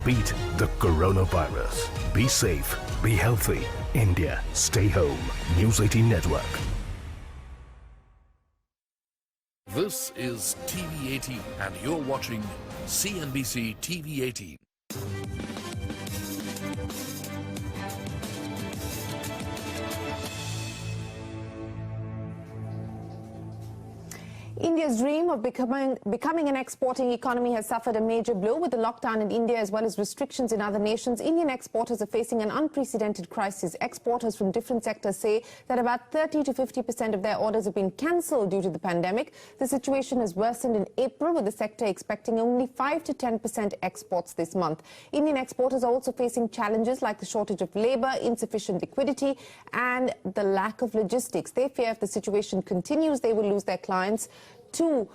Beat the coronavirus. Be safe, be healthy. India, stay home. News 18 Network. This is TV 18 and you're watching CNBC TV 18. India's dream of becoming an exporting economy has suffered a major blow with the lockdown in India as well as restrictions in other nations. Indian exporters are facing an unprecedented crisis. Exporters from different sectors say that about 30 to 50% of their orders have been cancelled due to the pandemic. The situation has worsened in April, with the sector expecting only 5 to 10% exports this month. Indian exporters are also facing challenges like the shortage of labour, insufficient liquidity and the lack of logistics. They fear if the situation continues, they will lose their clients to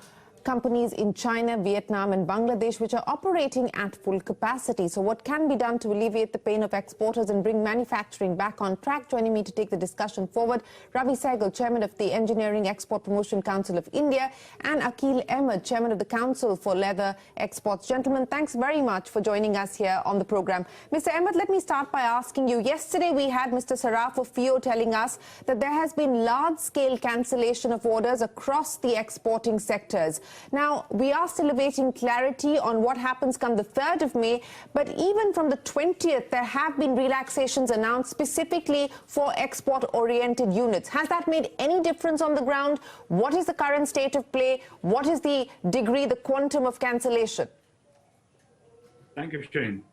companies in China, Vietnam and Bangladesh which are operating at full capacity. So what can be done to alleviate the pain of exporters and bring manufacturing back on track? Joining me to take the discussion forward, Ravi Sehgal, Chairman of the Engineering Export Promotion Council of India, and Akhil Ahmed, Chairman of the Council for Leather Exports. Gentlemen, thanks very much for joining us here on the program. Mr. Ahmed, let me start by asking you, yesterday we had Mr. Saraf of FIO telling us that there has been large-scale cancellation of orders across the exporting sectors. Now, we are still awaiting clarity on what happens come the 3rd of May, but even from the 20th, there have been relaxations announced specifically for export-oriented units. Has that made any difference on the ground? What is the current state of play? What is the degree, the quantum of cancellation? Thank you, Shane.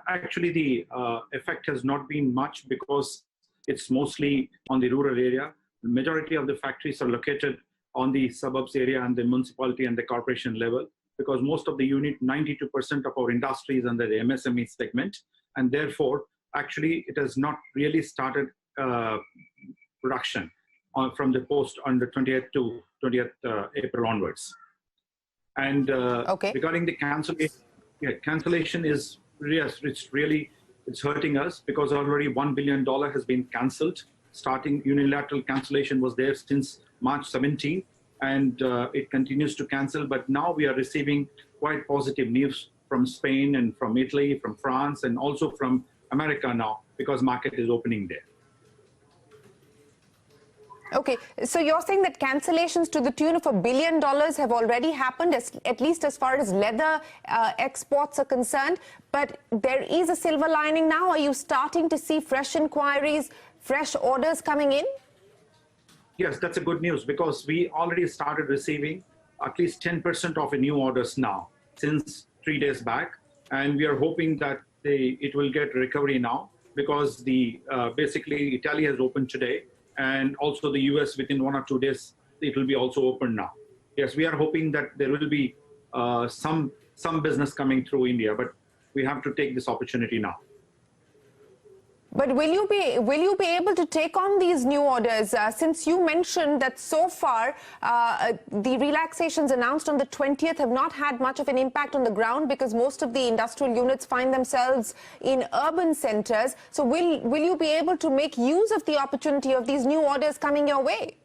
Actually, the effect has not been much because it's mostly on the rural area. The majority of the factories are located on the suburbs area and the municipality and the corporation level, because most of the unit, 92% of our industry is under the MSME segment, and therefore, actually, it has not really started production from the post on the 20th to 20th April onwards. And regarding the cancellation, cancellation is, yes, it's hurting us because already $1 billion has been cancelled. Starting unilateral cancellation was there since March 17, and it continues to cancel. But now we are receiving quite positive news from Spain and from Italy, from France, and also from America now, because market is opening there. Okay, so you're saying that cancellations to the tune of $1 billion have already happened, at least as far as leather exports are concerned. But there is a silver lining now. Are you starting to see fresh inquiries, fresh orders coming in? Yes, that's a good news, because we already started receiving at least 10% of new orders now since 3 days back. And we are hoping that it will get recovery now, because basically Italy has opened today, and also the US within 1 or 2 days, it will be also open now. Yes, we are hoping that there will be some business coming through India, but we have to take this opportunity now. But will you be able to take on these new orders? Since you mentioned that so far the relaxations announced on the 20th have not had much of an impact on the ground, because most of the industrial units find themselves in urban centres. So will you be able to make use of the opportunity of these new orders coming your way?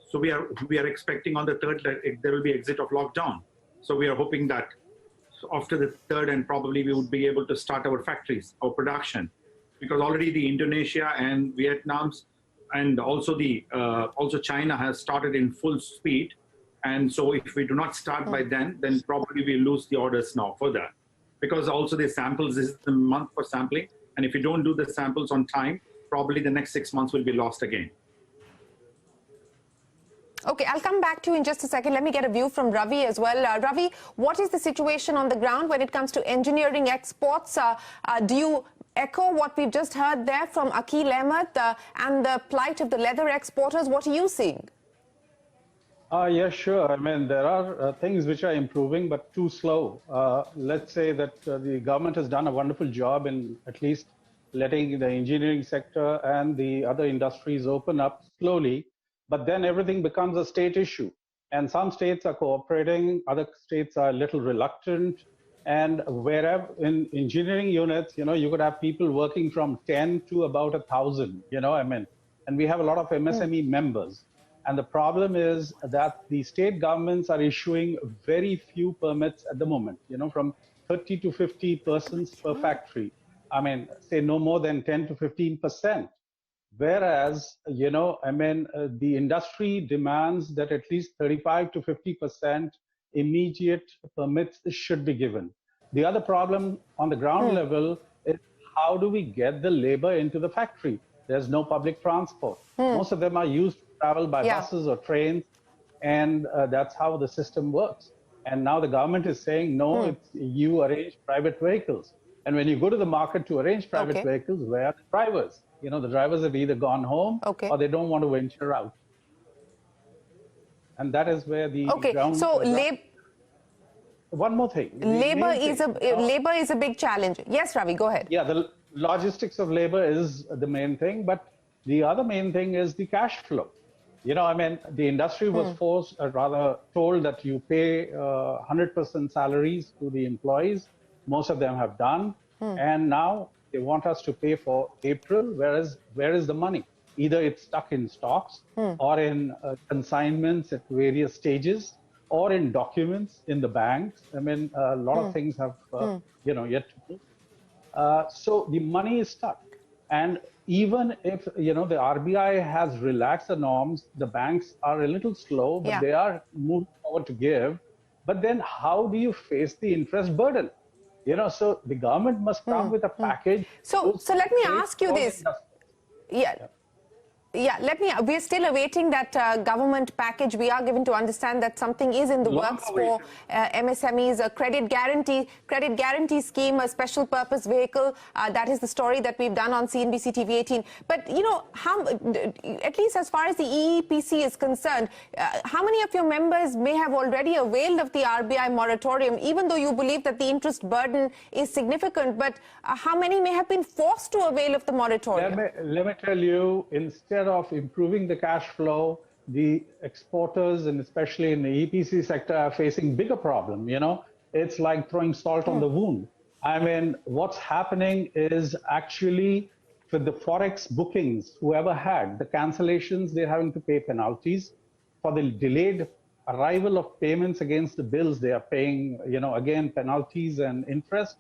So we are expecting on the 3rd that there will be exit of lockdown. So we are hoping that after the 3rd, and probably we would be able to start our factories, our production. Because already the Indonesia and Vietnam's and also also China has started in full speed, and so if we do not start by then probably we lose the orders now further, because also the samples, this is the month for sampling, and if you don't do the samples on time, probably the next 6 months will be lost again. Okay, I'll come back to you in just a second. Let me get a view from Ravi as well. Ravi, what is the situation on the ground when it comes to engineering exports? Do you echo what we've just heard there from Akhil Ahmed and the plight of the leather exporters? What are you seeing? Yeah, sure. I mean, there are things which are improving, but too slow. Let's say that the government has done a wonderful job in at least letting the engineering sector and the other industries open up slowly, but then everything becomes a state issue. And some states are cooperating, other states are a little reluctant. And wherever in engineering units, you could have people working from 10 to about 1,000, and we have a lot of MSME members. And the problem is that the state governments are issuing very few permits at the moment, from 30 to 50 persons per factory. I mean, say no more than 10 to 15%. Whereas, the industry demands that at least 35 to 50% immediate permits should be given. The other problem on the ground level is how do we get the labor into the factory? There's no public transport. Most of them are used to travel by buses or trains, and that's how the system works. And now the government is saying, no, you arrange private vehicles. And when you go to the market to arrange private vehicles, where are the drivers? The drivers have either gone home or they don't want to venture out. And that is where the ground... So one more thing. Labor is a big challenge. Yes, Ravi, go ahead. Yeah, the logistics of labor is the main thing, but the other main thing is the cash flow. The industry was told that you pay 100% salaries to the employees. Most of them have done. And now they want us to pay for April, whereas where is the money? Either it's stuck in stocks or in consignments at various stages or in documents in the banks. A lot of things have, yet to do. So the money is stuck. And even if, the RBI has relaxed the norms, the banks are a little slow, but they are moving forward to give. But then how do you face the interest burden? So the government must come with a package. So let me ask you this. We're still awaiting that government package. We are given to understand that something is in the works for MSMEs, a credit guarantee scheme, a special purpose vehicle. That is the story that we've done on CNBC TV 18. But, at least as far as the EEPC is concerned, how many of your members may have already availed of the RBI moratorium, even though you believe that the interest burden is significant? But how many may have been forced to avail of the moratorium? Let me tell you, instead of improving the cash flow, the exporters, and especially in the EPC sector, are facing bigger problem. It's like throwing salt on the wound. What's happening is actually for the forex bookings, whoever had the cancellations, they're having to pay penalties. For the delayed arrival of payments against the bills, they are paying, again, penalties and interest.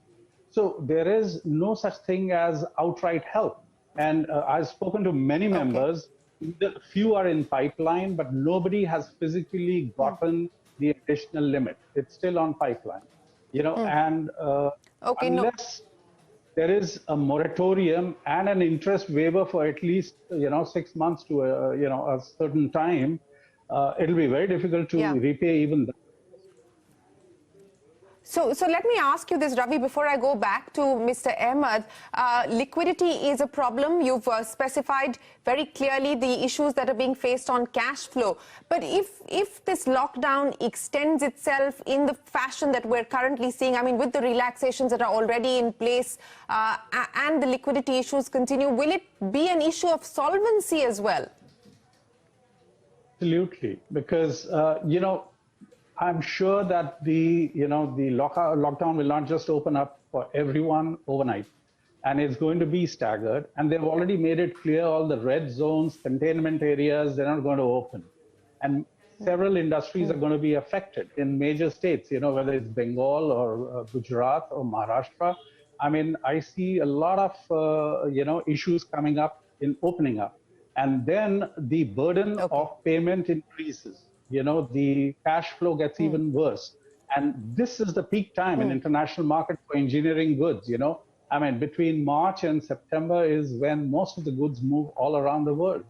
So there is no such thing as outright help. And I've spoken to many members. Few are in pipeline, but nobody has physically gotten the additional limit. It's still on pipeline, and unless there is a moratorium and an interest waiver for at least, 6 months to a certain time, it'll be very difficult to repay even that. So let me ask you this, Ravi, before I go back to Mr. Ahmed. Liquidity is a problem. You've specified very clearly the issues that are being faced on cash flow. But if this lockdown extends itself in the fashion that we're currently seeing, with the relaxations that are already in place and the liquidity issues continue, will it be an issue of solvency as well? Absolutely, because, I'm sure that the lockdown will not just open up for everyone overnight, and it's going to be staggered. And they've already made it clear all the red zones, containment areas, they're not going to open. And several industries are going to be affected in major states, whether it's Bengal or Gujarat or Maharashtra. I see a lot of, issues coming up in opening up. And then the burden of payment increases. The cash flow gets even worse. And this is the peak time in international market for engineering goods, between March and September is when most of the goods move all around the world.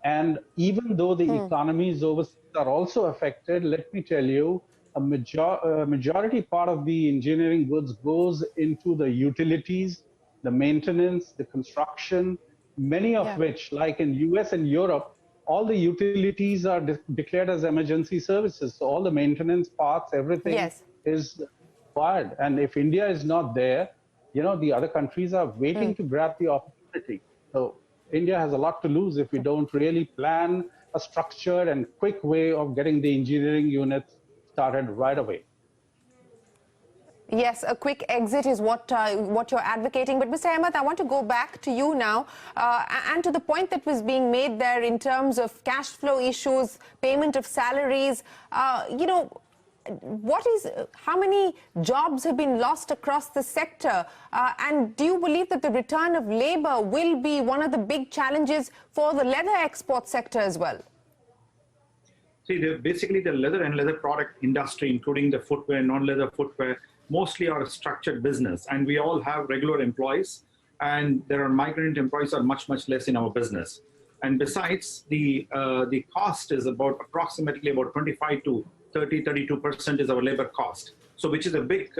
And even though the economies overseas are also affected, let me tell you, a majority part of the engineering goods goes into the utilities, the maintenance, the construction, many of which, like in US and Europe, all the utilities are declared as emergency services. So all the maintenance parts, everything is required. And if India is not there, the other countries are waiting to grab the opportunity. So India has a lot to lose if we don't really plan a structured and quick way of getting the engineering units started right away. Yes, a quick exit is what you're advocating. But Mr. Ahmed, I want to go back to you now and to the point that was being made there in terms of cash flow issues, payment of salaries. how many jobs have been lost across the sector? And do you believe that the return of labor will be one of the big challenges for the leather export sector as well? See, basically the leather and leather product industry, including the footwear, non-leather footwear, mostly are a structured business, and we all have regular employees, and there are migrant employees are much less in our business. And besides, the cost is approximately about 25 to 32% is our labor cost. So which is a big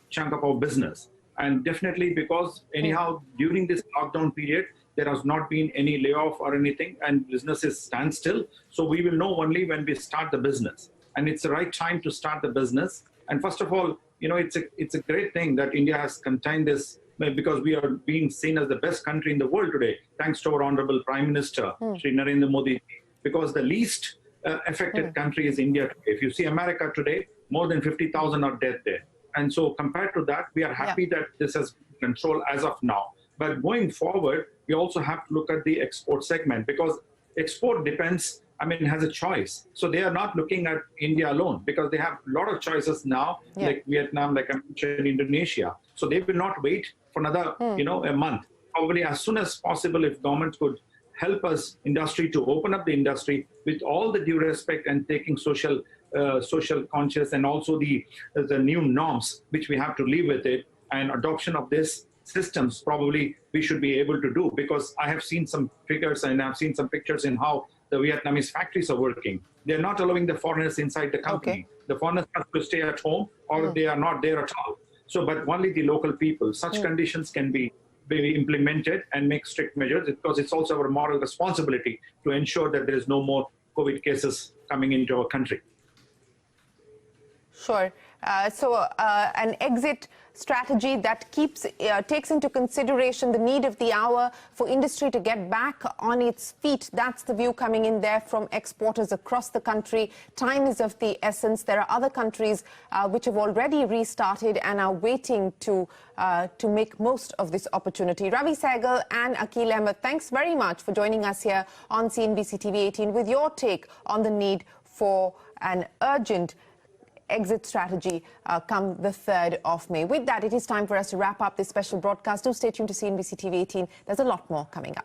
chunk of our business. And definitely because anyhow, during this lockdown period, there has not been any layoff or anything, and businesses stand still. So we will know only when we start the business. And it's the right time to start the business. And first of all, it's a great thing that India has contained this, because we are being seen as the best country in the world today, thanks to our Honorable Prime Minister, Shri Narendra Modi, because the least affected country is India today. If you see America today, more than 50,000 are dead there. And so compared to that, we are happy that this has control as of now. But going forward, we also have to look at the export segment, because export has a choice. So they are not looking at India alone, because they have a lot of choices now, like Vietnam, like I mentioned, Indonesia. So they will not wait for another, a month. Probably as soon as possible, if government could help us, industry, to open up the industry with all the due respect and taking social conscious, and also the new norms which we have to live with it, and adoption of this systems probably we should be able to do, because I have seen some figures and I've seen some pictures in how the Vietnamese factories are working. They're not allowing the foreigners inside the company. The foreigners have to stay at home, or they are not there at all. So, but only the local people. Such conditions can be implemented and make strict measures, because it's also our moral responsibility to ensure that there is no more COVID cases coming into our country. Sure. So an exit strategy that takes into consideration the need of the hour for industry to get back on its feet. That's the view coming in there from exporters across the country. Time is of the essence. There are other countries which have already restarted and are waiting to make most of this opportunity. Ravi Sehgal and Akhil Ahmed, thanks very much for joining us here on CNBC TV 18 with your take on the need for an urgent exit strategy come the 3rd of May. With that, it is time for us to wrap up this special broadcast. Do stay tuned to CNBC TV 18. There's a lot more coming up.